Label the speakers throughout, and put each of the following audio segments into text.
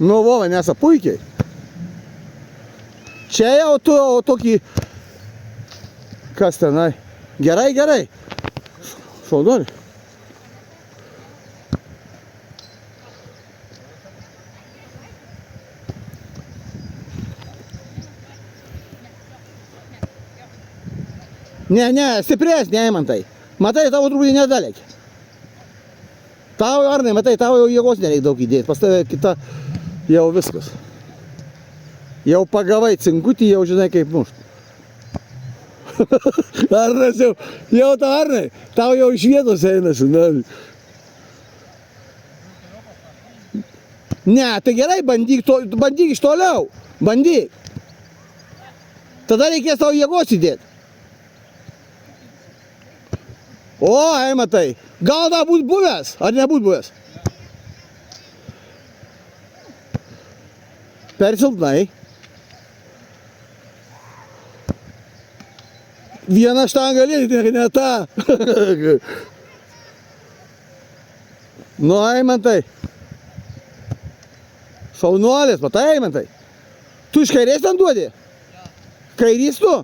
Speaker 1: Nu, Vova, nesa puikiai. Čia jau tu tokį... Kas tenai? Gerai, gerai. Šaudori. Ne, stipresnė, Eimantai. Matai, tavo truputį nedalėkia. Tau, Arnai, matai, tau jau jėgos nereik daug įdėti. Pas tave kita jau viskas. Jau pagavai cinkutį, jau žinai kaip mušt. Arnas jau tau, Arnai, tau jau iš vietos einasi. Ne, tai gerai, bandyk iš toliau. Bandyk. Tada reikės tau jėgos įdėti. O, Eimantai, gal da būt buvęs, ar nebūt buvęs? Per silpnai. Vieną štangą lieti, ne tą. Nu, Eimantai. Šaunuolis, matai, Eimantai. Tu iš kairės ten duodi? Kairys tu?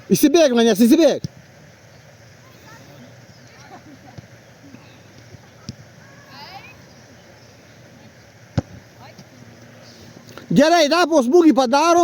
Speaker 1: Įsibėg manęs, įsibėg. Gerai, da po smūgį padaro.